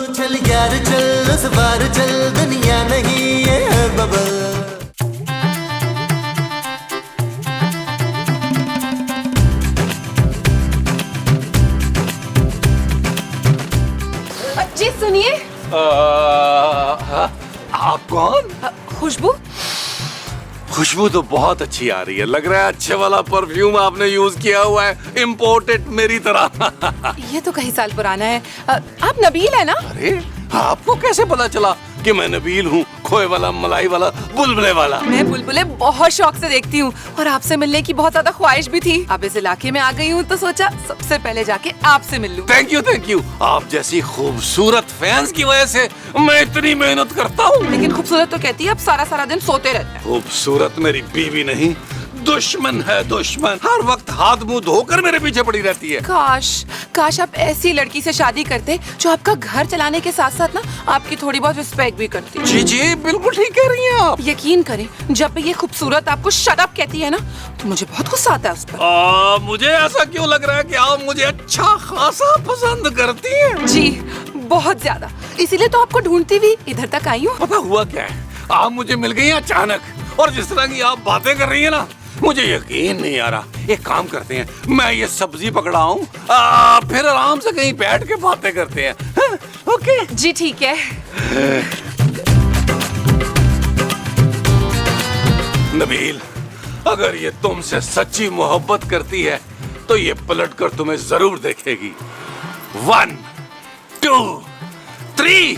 चल यार चल उस बार चल दुनिया नहीं ये है बबल। जी सुनिए। आप कौन? खुशबू। खुशबू तो बहुत अच्छी आ रही है, लग रहा है अच्छे वाला परफ्यूम आपने यूज किया हुआ है, इम्पोर्टेड मेरी तरह। ये तो कई साल पुराना है। आप नबील है ना? अरे आपको कैसे पता चला कि मैं नबील हूँ? खोए वाला, मलाई वाला, बुलबुले वाला। मैं बुलबुले बहुत शौक से देखती हूँ और आपसे मिलने की बहुत ज्यादा ख्वाहिश भी थी। अब इस इलाके में आ गई हूँ तो सोचा सबसे पहले जाके आपसे मिल लूं। Thank you thank you. आप जैसी खूबसूरत फैंस की वजह से मैं इतनी मेहनत करता हूँ। लेकिन खूबसूरत तो कहती है अब सारा सारा दिन सोते रहते हैं। खूबसूरत मेरी बीवी नहीं, दुश्मन है दुश्मन। हर वक्त हाथ मुंह धोकर मेरे पीछे पड़ी रहती है। काश आप ऐसी लड़की से शादी करते जो आपका घर चलाने के साथ साथ ना आपकी थोड़ी बहुत रिस्पेक्ट भी करती। जी जी बिल्कुल ठीक कह रही हैं आप। यकीन करें जब भी ये खूबसूरत आपको शट अप कहती है ना तो मुझे बहुत गुस्सा आता है उस पर। मुझे ऐसा क्यों लग रहा है कि आप मुझे अच्छा खासा पसंद करती हैं? जी बहुत ज्यादा, इसीलिए तो आपको ढूंढती भी इधर तक आई हूँ। पता हुआ क्या है, आप मुझे मिल गई अचानक, और जिस तरह की आप बातें कर रही है ना मुझे यकीन नहीं आ रहा। एक काम करते हैं, मैं ये सब्जी पकड़ाऊं, फिर आराम से कहीं बैठ के बातें करते हैं। हाँ, ओके जी ठीक है। नबील, अगर ये तुमसे सच्ची मोहब्बत करती है तो ये पलट कर तुम्हें जरूर देखेगी। 1 2 3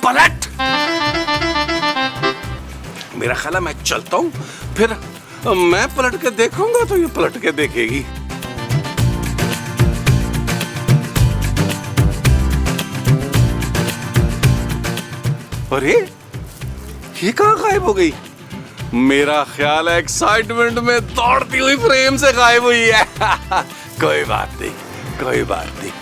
पलट। मेरा ख्याल है मैं चलता हूँ, फिर मैं पलट के देखूंगा तो ये पलट के देखेगी। अरे ये कहाँ गायब हो गई? मेरा ख्याल है एक्साइटमेंट में दौड़ती हुई फ्रेम से गायब हुई है। कोई बात नहीं, कोई बात नहीं।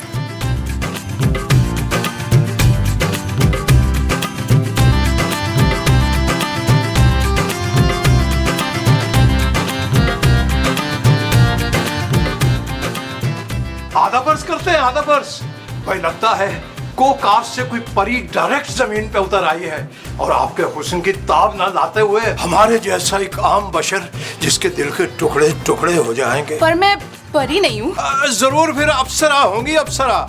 आधा बर्स करते हैं, आधा बर्स। भाई लगता है कोकाश से कोई परी डायरेक्ट जमीन पे उतर आई है और आपके हुस्न की ताब ना लाते हुए हमारे जैसा एक आम बशर जिसके दिल के टुकड़े टुकड़े हो जाएंगे। पर मैं परी नहीं हूँ। जरूर फिर अप्सरा होंगी, अप्सरा।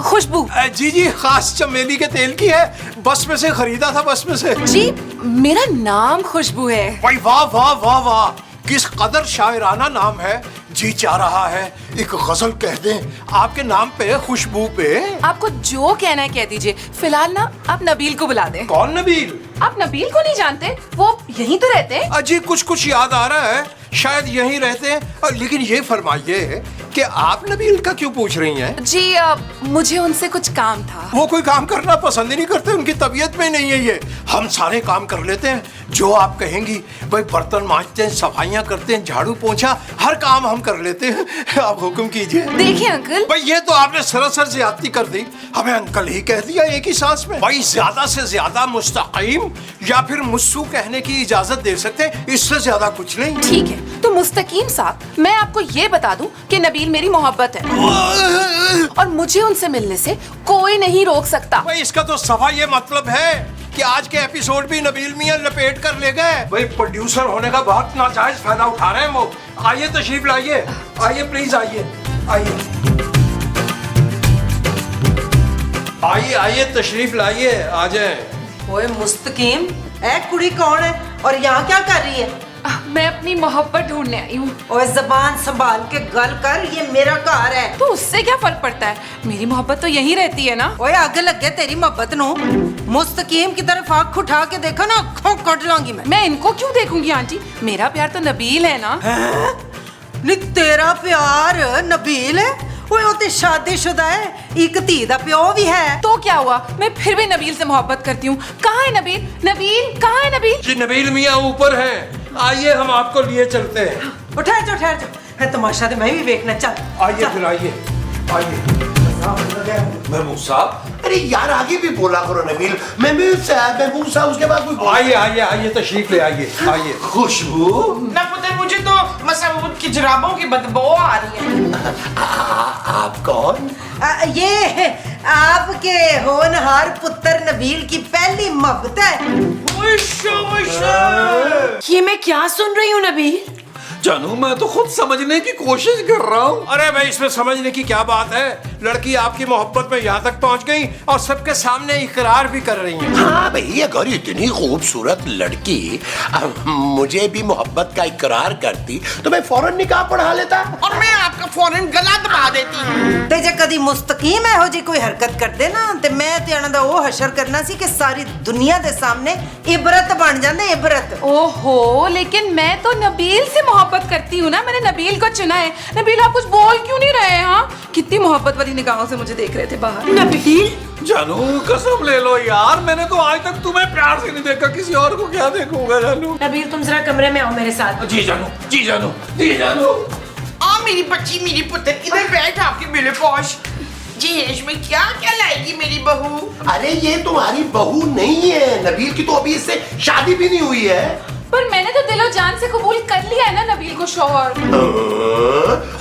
खुशबू। जी जी, खास चमेली के तेल की है, बस में से खरीदा था, बस में से। जी मेरा नाम खुशबू है। भाई वाह वाह वाह वाह, किस कदर शायराना नाम है। जी चाह रहा है एक गजल कह दें आपके नाम पे, खुशबू पे। आपको जो कहना है कह दीजिए, फिलहाल ना आप नबील को बुला दें। कौन नबील? आप नबील को नहीं जानते? वो यहीं तो रहते हैं। अजी कुछ याद आ रहा है, शायद यहीं रहते हैं। लेकिन ये फरमाइए कि आप नबील का क्यों पूछ रही हैं? जी मुझे उनसे कुछ काम था। वो कोई काम करना पसंद ही नहीं करते, उनकी तबीयत में नहीं है ये। हम सारे काम कर लेते हैं जो आप कहेंगी। भाई बर्तन मांजते हैं, सफाइयाँ करते हैं, झाड़ू पोंछा, हर काम हम कर लेते हैं। आप हुक्म कीजिए। देखिए अंकल। भाई ये तो आपने सरासर ज्यादती कर दी, हमें अंकल ही कह दिया एक ही सांस में। भाई ज्यादा से ज्यादा मुस्तकीम या फिर मुस्सू कहने की इजाजत दे सकते हैं, इससे ज्यादा कुछ नहीं। ठीक है तो मुस्तकीम साहब, मैं आपको ये बता दूं कि नबील मेरी मोहब्बत है और मुझे उनसे मिलने से कोई नहीं रोक सकता। भाई इसका तो सफा ये मतलब है कि आज के एपिसोड भी नबील मियां लपेट कर ले गए। भाई प्रोड्यूसर होने का बहुत नाजायज फायदा उठा रहे हैं वो। आइए तशरीफ लाइए, आइए प्लीज आइए, आइए आइए आइए तशरीफ लाइए, आ जाए। ओए मुस्तकीम, ए कुड़ी कौन है और यहाँ क्या कर रही है? मैं अपनी मोहब्बत ढूंढने आई हूँ। ओए जबान संभाल के गल कर, ये मेरा घर है। तो उससे क्या फर्क पड़ता है, मेरी मोहब्बत तो यहीं रहती है ना। ओए आगे लगे तेरी मोहब्बत नो। मुस्तकीम की तरफ आँख उठा के देखा ना, आँखों कट लाऊंगी मैं इनको क्यों देखूंगी आंटी, मेरा प्यार तो नबील है ना। नी तेरा प्यार नबील है? ओए वो तो शादीशुदा है, एक धी दा प्यो भी है। तो क्या हुआ, मैं फिर भी नबील से मोहब्बत करती हूँ। कहाँ है नबील? नबील कहाँ है नबील? जी नबील मियां ऊपर हैं, आइए हम आपको लिए चलते हैं। ठहर जाओ ठहर जाओ, है तमाशा तो मैं भी देखना। चल आइए फिर आइए, आइए। महबूब साहब, अरे यार आगे भी बोला करो नबील। महबूब साहब उसके बाद कोई। आइए आइए आइए तशरीफ ले आइए, आइए। खुशबू ना पुत्र, मुझे तो मसबूत की जुराबों की बदबू आ रही है। आप कौन? ये आपके होनहार पुत्र नबील की पहली मोहब्बत है। ये मैं क्या सुन रही हूँ नबील? जानू मैं तो खुद समझने की कोशिश कर रहा हूँ। अरे भाई इसमें समझने की क्या बात है, लड़की आपकी मोहब्बत में यहाँ तक पहुँच गई और सबके सामने इकरार भी कर रही है। हाँ भाई, अगर इतनी खूबसूरत लड़की मुझे भी मोहब्बत का इकरार करती तो मैं फौरन निकाह पढ़ा लेता और मैं आपका फौरन गला दबा देती। ते जे कदी मुस्तकीम है जी कोई हरकत कर दे ना ते मैं ते उन्हां दा वो हशर करना सी कि सारी दुनिया दे सामने इबरत बन जांदे, इबरत। ओहो, लेकिन मैं तो नबील से मोहब्बत करती हूँ ना, मैंने नबील को चुना है। नबील आप कुछ बोल क्यों नहीं रहे? हाँ, कितनी मोहब्बत वाली निगाहों से मुझे देख रहे थे बाहर। नबील जानू कसम ले लो यार, मैंने तो आज तक तुम्हें प्यार से नहीं देखा, किसी और को क्या देखूंगा जानू। नबील तुम जरा कमरे में आओ मेरे साथ। जी जानू, जी जानू, जी जानू। आ मेरी बच्ची, मेरी पुत्र, इधर बैठ आपके मिले पौश। जहेज में क्या क्या लाएगी मेरी बहू? अरे ये तुम्हारी बहू नहीं है, नबील की तो अभी इससे शादी भी नहीं हुई है। पर मैंने तो दिलो जान से कबूल कर लिया है ना नबील को शौहर।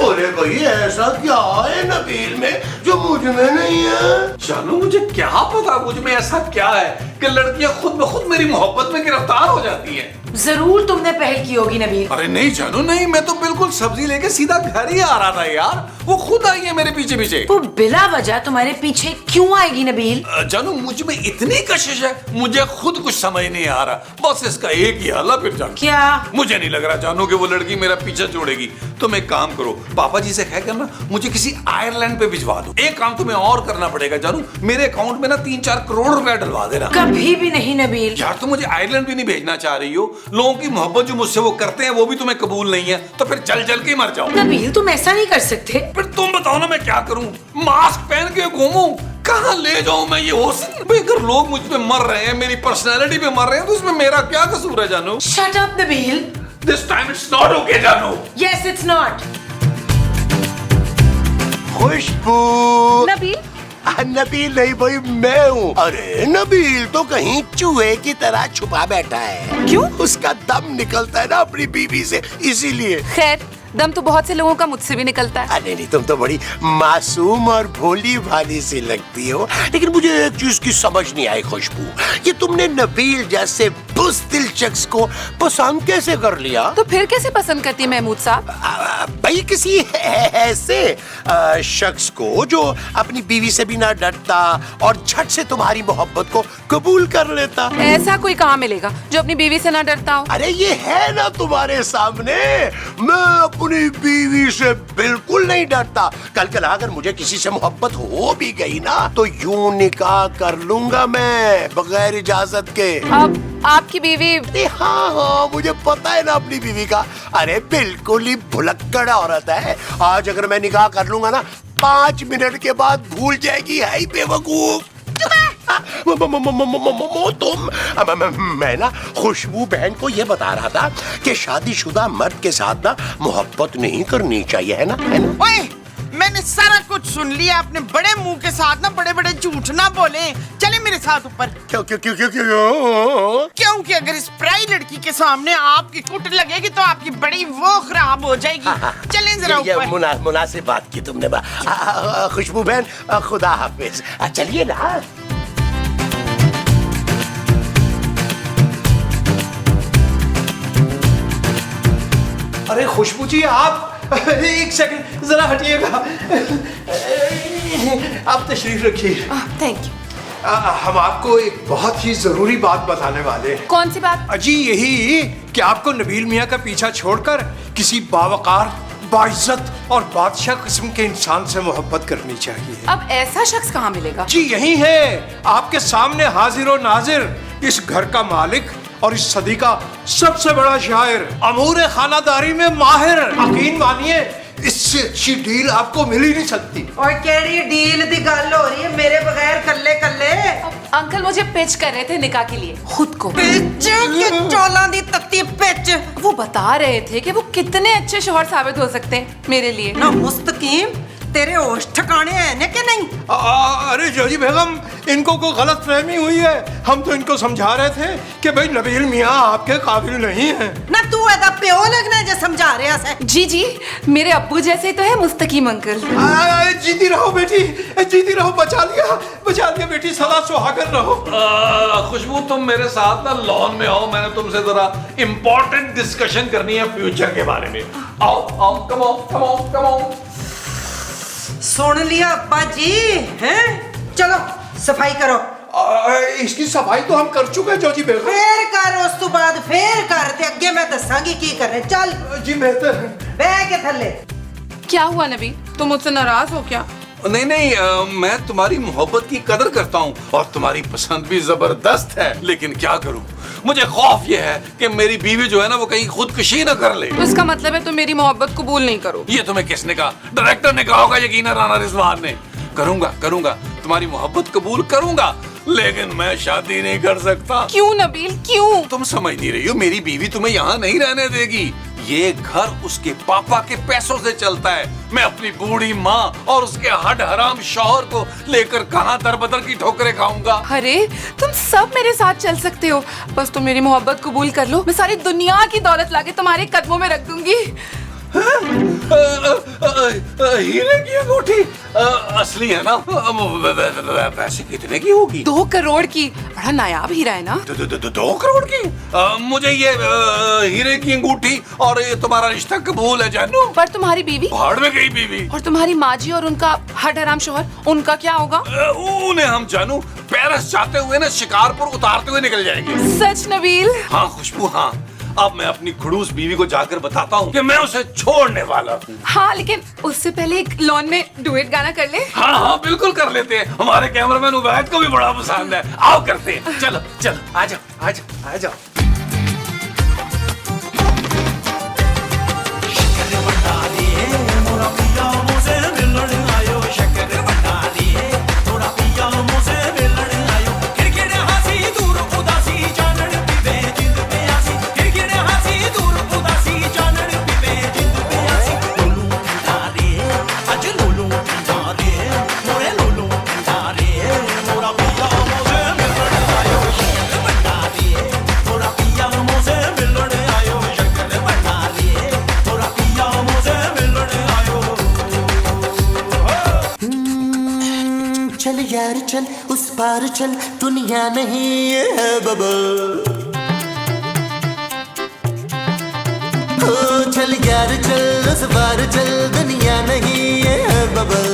अरे भाई ऐसा क्या है नबील में जो मुझ में नहीं है? जानू मुझे क्या पता मुझ में ऐसा क्या है कि लड़कियां खुद ब खुद मेरी मोहब्बत में गिरफ्तार हो जाती हैं। जरूर तुमने पहल की होगी नबील। अरे नहीं जानू नहीं, मैं तो बिल्कुल सब्जी लेके सीधा घर ही आ रहा था यार, वो खुद आई है मेरे पीछे पीछे। वो बिला वजह तुम्हारे पीछे क्यों आएगी नबील? जानू मुझ में इतनी कशिश है, मुझे खुद कुछ समझ नहीं आ रहा, बस इसका एक ही हल है फिर जानू। क्या? मुझे नहीं लग रहा जानू कि वो लड़की मेरा पीछा छोड़ेगी। तुम एक काम करो, पापा जी से कहकर ना मुझे किसी आयरलैंड पे भिजवा दो। एक काम तुम्हें और करना पड़ेगा जानू, मेरे अकाउंट में ना 3-4 करोड़ रुपया डलवा देना। कभी भी नहीं नबील। यार तुम मुझे आयरलैंड भी नहीं भेजना चाह रही हो, लोगों की मोहब्बत जो मुझसे वो करते हैं वो भी तुम्हें कबूल नहीं है, तो फिर जल जल के मर जाओ। नबील तुम ऐसा नहीं कर सकते। फिर तुम बताओ ना मैं क्या करूं? मास्क पहन के घूमूं? कहां ले जाऊं मैं ये हुस्न? भाई अगर लोग मुझ पे मर रहे हैं, मेरी पर्सनालिटी पे मर रहे हैं, तो इसमें मेरा क्या कसूर है जानू? Shut up Nabeel. This time it's not okay जानू। Yes it's not. Khushboo. Nabeel Nabeel नहीं भाई, मैं हूँ। अरे नबील तो कहीं चूहे की तरह छुपा बैठा है। क्यों? उसका दम निकलता है ना अपनी बीवी से, इसीलिए। खैर, दम तो बहुत से लोगों का मुझसे भी निकलता है। अरे नहीं, तुम तो बड़ी मासूम और भोली भाली सी लगती हो, लेकिन मुझे एक चीज की समझ नहीं आई खुशबू, ये तुमने नबील जैसे बुज़दिल शख्स को पसंद कैसे कर लिया? तो फिर कैसे पसंद करती है महमूद साहब? भाई किसी ऐसे शख्स को जो अपनी बीवी से भी ना डरता और झट से तुम्हारी मोहब्बत को कबूल कर लेता। ऐसा कोई कहाँ मिलेगा जो अपनी बीवी से ना डरता हो? अरे ये है ना तुम्हारे सामने, मैं अपनी बीवी से बिल्कुल नहीं डरता। कल अगर मुझे किसी से मोहब्बत हो भी गई ना तो यूं निकाह कर लूंगा मैं बगैर इजाजत के। अब आपकी बीवी? हाँ, मुझे पता है ना अपनी बीवी का। अरे बिल्कुल ही भुलक्कड़ औरत है। आज अगर मैं निकाह कर लूंगा ना 5 मिनट के बाद भूल जाएगी। है बेवकूफ। तुम मैं ना खुशबू बहन को ये बता रहा था कि शादीशुदा मर्द के साथ ना मोहब्बत नहीं करनी चाहिए, है ना? ओए, मैंने सारा कुछ सुन लिया। अपने बड़े मुंह के साथ ना बड़े बड़े झूठ ना बोले। चले मेरे साथ ऊपर। क्यों क्यों क्यों क्यों क्यों? क्योंकि अगर इस पराई लड़की के सामने आपकी कुट लगेगी तो आपकी बड़ी वो खराब हो जाएगी। चलें जरा ऊपर। मुनासिब बात की तुमने। खुशबू बहन खुदा हाफिज। चलिए ना। अरे खुशबू जी आप एक सेकंड जरा हटिएगा। आप तशरीफ रखिए। Thank you. हम आपको एक बहुत ही जरूरी बात बताने वाले हैं। कौन सी बात? अजी यही कि आपको नबील मियाँ का पीछा छोड़कर किसी बावकार, बाइज्जत और बादशाह किस्म के इंसान से मोहब्बत करनी चाहिए। अब ऐसा शख्स कहाँ मिलेगा? जी यही है, आपके सामने हाजिर और नाजिर, इस घर का मालिक और इस सदी का सबसे बड़ा शायर, अमूर खानादारी में माहिर। यकीन मानिए इससे अच्छी डील आपको मिल ही नहीं सकती। और केड़ी डील दी गल हो रही है मेरे बगैर कल्ले कल्ले? अंकल मुझे पिच कर रहे थे निकाह के लिए, खुद को। पिच के चौलां दी तकती पिच। वो बता रहे थे कि वो कितने अच्छे शौहर साबित हो सकते हैं मेरे लिए। ना मुस्तकीम, तेरे होश ठिकाने हैं ने कि नहीं? अरे जोजी बेगम, इनको कोई गलत फहमी हुई है। हम तो इनको समझा रहे थे कि भाई नबील मियाँ आपके काबिल नहीं है। ना तू एदा प्यो लगना जो समझा रहा है। जी जी, मेरे अब्बू जैसे तो है मुस्तकीम अंकल। जीती रहो बेटी, जीती रहो, बचा लिया बेटी, सदा सुहागन रहो। खुशबू तुम मेरे साथ ना लॉन में आओ, मैंने तुमसे जरा इम्पोर्टेंट डिस्कशन करनी है फ्यूचर के बारे में। आओ आओ, come on come on come on. सुन लिया अब्बा जी हैं? चलो सफाई करो। इसकी सफाई तो हम कर चुके हैं जोजी बेगम। फिर कर, उस तो बाद फिर कर, ते अगे मैं दसांगी की करने। चल जी बेहतर है। बह के थल्ले। क्या हुआ नबील, तुम मुझसे नाराज हो क्या? नहीं नहीं, मैं तुम्हारी मोहब्बत की कदर करता हूँ और तुम्हारी पसंद भी जबरदस्त है, लेकिन क्या करूँ, मुझे खौफ ये है कि मेरी बीवी जो है ना वो कहीं खुदकुशी ना कर ले। तो इसका मतलब है तुम मेरी मोहब्बत कबूल नहीं करो? ये तुम्हें किसने कहा? डायरेक्टर ने कहा होगा, यकीनन राणा रिजवान ने। करूंगा तुम्हारी मोहब्बत कबूल करूंगा, लेकिन मैं शादी नहीं कर सकता। क्यों नबील, क्यों? तुम समझ नहीं रही हो, मेरी बीवी तुम्हें यहाँ नहीं रहने देगी। ये घर उसके पापा के पैसों से चलता है। मैं अपनी बूढ़ी माँ और उसके हड हराम शौहर को लेकर कहाँ दरबदर की ठोकरें खाऊंगा। अरे तुम सब मेरे साथ चल सकते हो, बस तुम मेरी मोहब्बत कबूल कर लो, मैं सारी दुनिया की दौलत लाके तुम्हारे कदमों में रख दूंगी। हीरे की अंगूठी असली है ना? पैसे कितने की होगी? 2 करोड़ की। बड़ा नायाब हीरा है ना? 2 करोड़ की? मुझे ये हीरे की अंगूठी और ये तुम्हारा रिश्ता कबूल है जानू। पर तुम्हारी बीवी? पहाड़ में गई बीवी। और तुम्हारी माँ जी और उनका हड हराम शौहर, उनका क्या होगा? उन्हें हम जानू पेरिस जाते हुए ना शिकारपुर उतारते हुए निकल जाएंगे। सच नबील? हाँ खुशबू, हाँ। अब मैं अपनी खड़ूस बीवी को जाकर बताता हूँ कि मैं उसे छोड़ने वाला हूँ। हाँ, लेकिन उससे पहले एक लॉन में डुएट गाना कर ले। हाँ बिल्कुल कर लेते हैं, हमारे कैमरामैन उबैद को भी बड़ा पसंद है। आओ करते हैं, चलो चलो, आ जाओ। चल यार चल, उस पार चल, दुनिया नहीं ये है बबल। ओ चल यार चल, उस पार चल, दुनिया नहीं ये है बबल।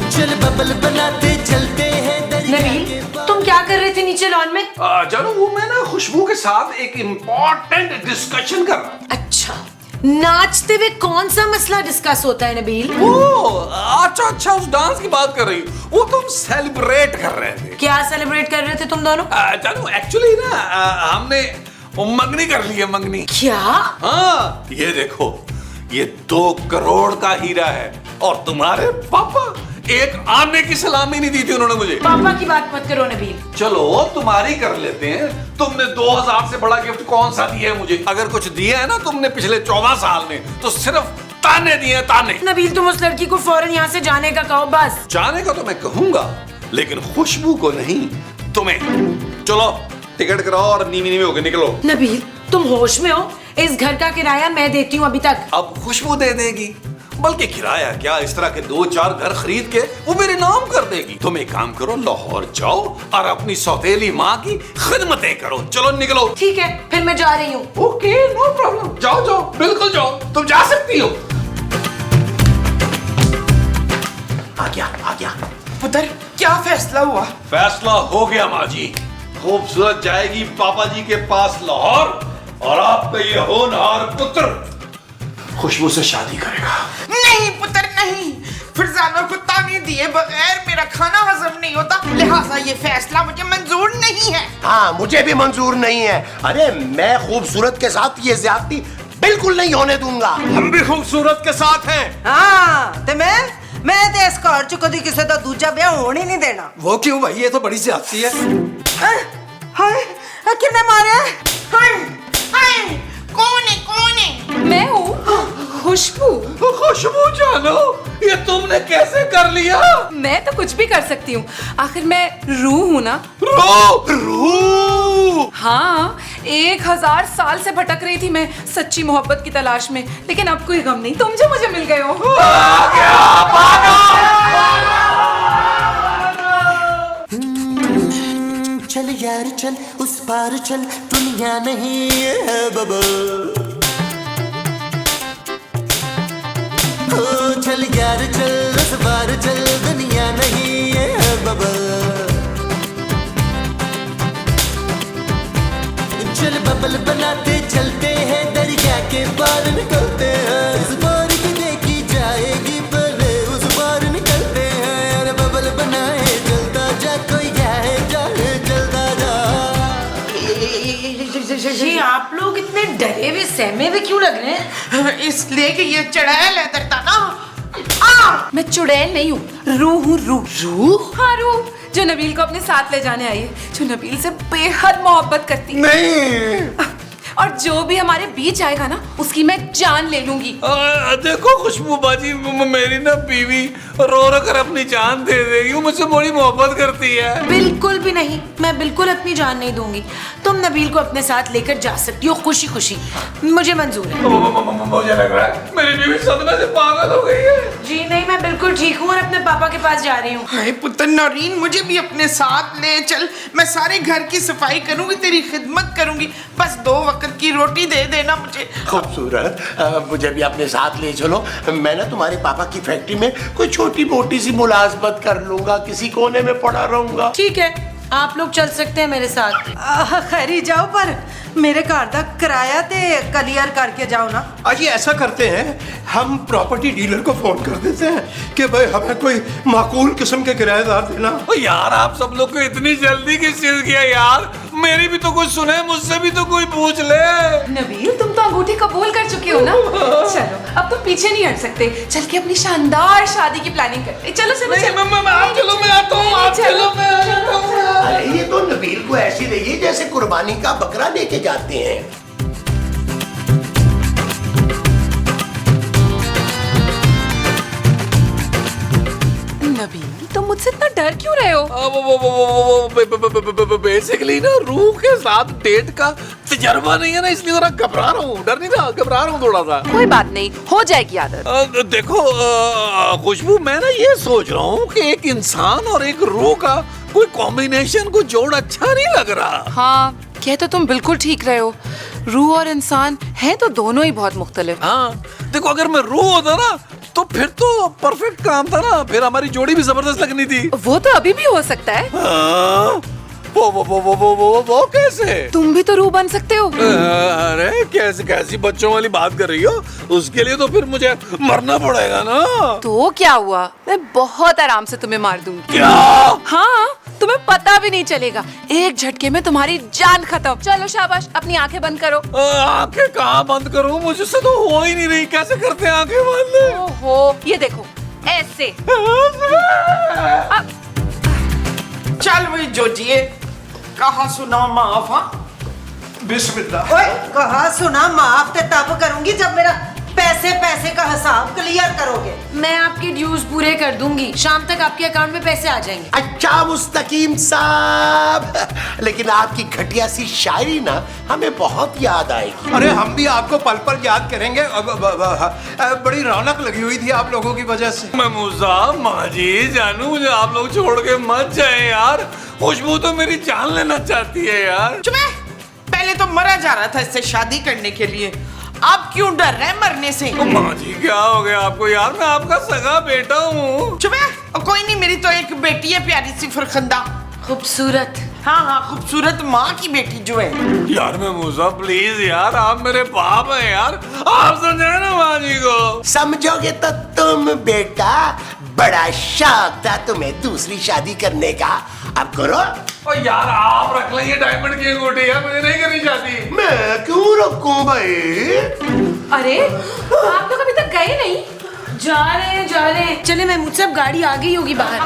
चल बबल बनाते चलते हैं दरिया के नबील, तुम क्या कर रहे थे नीचे लॉन में? जानू वो मैं ना खुशबू के साथ एक इम्पोर्टेंट डिस्कशन कर रहा। अच्छा, नाचते हुए कौन सा मसला डिस्कस होता है नबील? अच्छा उस डांस की बात कर रही हूँ, वो तुम सेलिब्रेट कर रहे थे। क्या सेलिब्रेट कर रहे थे तुम दोनों? जानू एक्चुअली ना हमने मंगनी कर ली है, मंगनी। क्या? हाँ ये देखो, ये 2 करोड़ का हीरा है और तुम्हारे पापा एक आने की सलामी नहीं दी थी उन्होंने मुझे। पापा की बात मत करो नबील। चलो तुम्हारी कर लेते हैं। तुमने 2000 से बड़ा गिफ्ट कौन सा दिया है मुझे? अगर कुछ दिया है ना तुमने पिछले 14 साल में, तो सिर्फ ताने दिए, ताने। नबील तुम उस लड़की को फौरन यहाँ से जाने का कहो बस। जाने का तो मैं कहूंगा, लेकिन खुशबू को नहीं, तुम्हें। चलो टिकट कराओ और नीवी नीवी होके निकलो। नबील तुम होश में हो? इस घर का किराया मैं देती हूँ अभी तक। अब खुशबू दे देगी, बल्कि किराया क्या, इस तरह के 2-4 घर खरीद के वो मेरे नाम कर देगी। तुम एक काम करो, लाहौर जाओ और अपनी सौतेली माँ की खिदमतें करो। चलो निकलो। ठीक है, फिर मैं जा रही हूँ। ओके नो प्रॉब्लम, जाओ बिल्कुल जाओ, तुम जा सकती हो। आ गया। पुत्र क्या फैसला हुआ? फैसला हो गया माँ जी। खूबसूरत जाएगी पापा जी के पास लाहौर और आपका ये होनहार पुत्र खुशबू से शादी करेगा। नहीं पुत्र नहीं, फरजाना को ताने दिए बगैर मेरा खाना हजम नहीं होता, लिहाजा ये फैसला मुझे मंजूर नहीं है। हाँ मुझे भी मंजूर नहीं है। अरे मैं खूबसूरत के साथ ये ज्यादती बिल्कुल नहीं होने दूंगा। हम भी खूबसूरत के साथ हैं। हाँ ते मैं ते इस घर च कदी किसी दा दूजा ब्याह होने ही नहीं देना। वो क्यों भाई, ये तो बड़ी ज्यादती है। हाय किन्ने मारे? हाय, कौन है? मैं हूँ। खुशबू। खुशबू जानो, ये तुमने कैसे कर लिया? मैं तो कुछ भी कर सकती हूँ, आखिर मैं रूह हूँ ना। रूह? हाँ, 1000 साल से भटक रही थी मैं सच्ची मोहब्बत की तलाश में, लेकिन अब कोई गम नहीं, तुम जो मुझे मिल गए हो। चल यार चल उस पार चल, दुनिया नहीं है बाबा। ओ चल यार चल उस पार चल, दुनिया नहीं है बाबा। चल बबल बनाते चलते हैं, दरिया के पार निकलते हैं। इस बार की देखी जाएगी पहले उस पार निकलते हैं। अरे बबल बनाए चलता जा, कोई जाए जाए चलता जा। जी आप लोग इतने डरे हुए सहमे हुए क्यों लग रहे हैं? इसलिए कि ये चढ़ैल है दरता ना। मैं चुड़ैल नहीं हूँ, रूह हूँ, रूह। रूह? हाँ, रूह जो नबील को अपने साथ ले जाने आई है, जो नबील से बेहद मोहब्बत करती है। नहीं। और जो भी हमारे बीच आएगा ना, उसकी मैं जान ले लूंगी। देखो खुशबू बाजी, मेरी ना बीवी रो रो कर अपनी जान दे देगी, वो मुझसे बड़ी मोहब्बत करती है। बिल्कुल भी नहीं, मैं बिल्कुल अपनी जान नहीं दूंगी। तुम नबील को अपने साथ लेकर जा सकती हो खुशी खुशी, मुझे मंजूर है। मुझे लग रहा है मेरी बीवी सदमे से पागल हो गई है। जी नहीं, मैं बिल्कुल ठीक हूँ और अपने पापा के पास जा रही हूँ। हाय पुत्र नौरीन, मुझे भी अपने साथ ले चल, मैं सारे घर की सफाई करूंगी, तेरी खिदमत करूंगी, बस 2 वक्त की रोटी दे देना मुझे। खूबसूरत, मुझे भी अपने साथ ले चलो। मैं ना तुम्हारे पापा की फैक्ट्री में कोई छोटी मोटी सी मुलाजमत कर लूंगा, किसी कोने में पड़ा रहूंगा। ठीक है, आप लोग चल सकते हैं मेरे साथ। खैरी जाओ, पर मेरे घर का किराया ते क्लियर करके जाओ ना। आज ऐसा करते हैं, हम प्रॉपर्टी डीलर को फोन कर देते हैं कि भाई हमें कोई माकूल किस्म के किराएदार देना। ओ यार, आप सब लोग को इतनी जल्दी किस चीज की है यार? मेरी भी तो कुछ सुने, मुझसे भी तो कोई पूछ ले। नबील, तुम तो अंगूठी कबूल कर चुके हो ना। चलो, अब तो पीछे नहीं हट सकते, चल के अपनी शानदार शादी की प्लानिंग करते। चलो चलो नहीं, चलो। आप चलो, मैं आता हूँ। आप चलो, मैं आ जाता हूँ। अरे ये तो नबील को ऐसी रही जैसे कुर्बानी का बकरा लेके जाते हैं। नबील, तुम मुझसे इतना डर क्यों रहे हो? बेसिकली ना रूह के साथ डेट का तजर्बा नहीं है ना, इसलिए जरा घबरा रहा हूँ। डर नहीं रहा, घबरा रहा हूँ थोड़ा सा। कोई बात नहीं, हो जाएगी आदत। देखो खुशबू, मैं ना ये सोच रहा हूँ कि एक इंसान और एक रूह का कोई कॉम्बिनेशन को जोड़ अच्छा नहीं लग रहा। हाँ, कह तो तुम बिल्कुल ठीक रहे हो। रूह और इंसान हैं तो दोनों ही बहुत मुख्तलिफ। हाँ, देखो अगर मैं रूह होता ना तो फिर तो परफेक्ट काम था ना, फिर हमारी जोड़ी भी जबरदस्त लगनी थी। वो तो अभी भी हो सकता है। हाँ, वो कैसे? तुम भी तो रूह बन सकते हो। अरे कैसी बच्चों वाली बात कर रही हो? उसके लिए तो फिर मुझे मरना पड़ेगा ना। तो क्या हुआ, मैं बहुत आराम से तुम्हें मार दूंगी। क्या? हाँ, तुम्हें पता भी नहीं चलेगा, एक झटके में तुम्हारी जान खत्म। चलो शाबाश, अपनी आंखें बंद करो। आंखें कहाँ बंद करूं? मुझसे तो हो ही नहीं रही। कैसे करते हैं आंखें बंद? ओहो, ये देखो ऐसे। चल वही जोजिए, कहाँ सुना माफ। हाँ बिस्मिल्लाह। ओए, कहा सुना माफ ते तब करूंगी जब मेरा पैसे का हिसाब क्लियर करोगे। मैं आपके ड्यूज पूरे कर दूंगी, शाम तक आपके अकाउंट में पैसे आ जाएंगे। अच्छा मुस्तकीम साहब, लेकिन आपकी घटिया सी शायरी ना हमें बहुत याद आएगी। अरे हम भी आपको पल पल याद करेंगे। बड़ी रौनक लगी हुई थी आप लोगों की वजह से। महमूजा, माजी, जानू, मुझे आप लोग छोड़ के मत जाए यार। खुशबू तो मेरी जान लेना चाहती है यार। चुप है, पहले तो मरा जा रहा था इससे शादी करने के लिए, आप क्यों डर रहे हैं मरने से? माँ जी, क्या हो गया आपको यार? मैं आपका सगा बेटा हूँ। चुप है, कोई नहीं, मेरी तो एक बेटी है प्यारी सी फरखंदा, खूबसूरत। हाँ, खूबसूरत माँ की बेटी जो है। यार महमूजा प्लीज यार, आप मेरे बाप हैं यार, आप समझाए ना माँ जी को। समझोगे तो तुम बेटा, बड़ा शौक था तुम्हें दूसरी शादी करने का, अब करो। और यार आप रख लेंगे डायमंड की अंगूठी, यार मुझे नहीं करनी शादी। मैं क्यों रखूं भाई? अरे, आप लोग अभी तक गए नहीं? जा रहे हैं। चले महमूद साहब, गाड़ी आ गई होगी बाहर।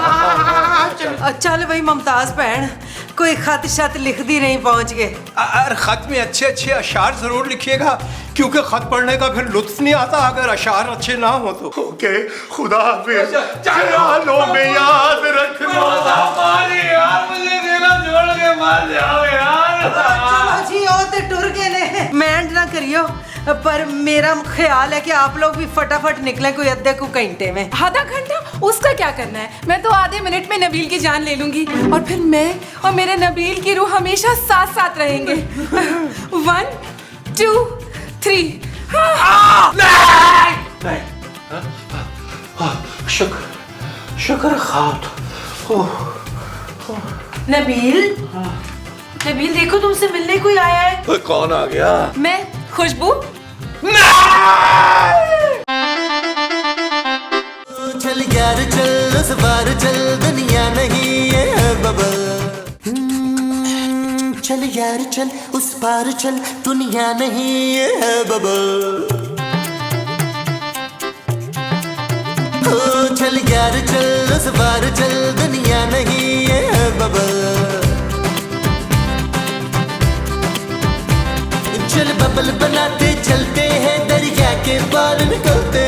चलो। चल भाई मुमताज बहन, कोई खत शत लिख दी नहीं पहुंच गए। अरे खत में अच्छे अच्छे अशार जरूर लिखिएगा, क्योंकि खत पढ़ने का फिर लुत्फ नहीं आता अगर अशार अच्छे ना हो तो। ओके, खुदा हाफिज। ख्यालों में याद रखना। मुझे देना छोड़ के मत जाओ यार। चलो जी, ओ ते टुर गए ने, मेंड ना करियो, पर मेरा ख्याल है कि आप लोग भी फटाफट निकले कोई अद्धे को घंटे में। आधा घंटा? उसका क्या करना है, मैं तो आधे मिनट में नबील की जान ले लूंगी और फिर मैं और मेरे नबील की रूह हमेशा साथ साथ रहेंगे। 1 2 3। शुक्र खात। नबील, नबील देखो तुमसे मिलने कोई आया है। कौन आ गया? मैं खुशबू। चल यार चल, उस बार चल, दुनिया नहीं है बबल। चल यार चल, उस पार चल, दुनिया नहीं है बबल। चल यार चल, उस पार चल, दुनिया नहीं है बबल। चल बबल बनाते चलते हैं, दरिया के पार निकलते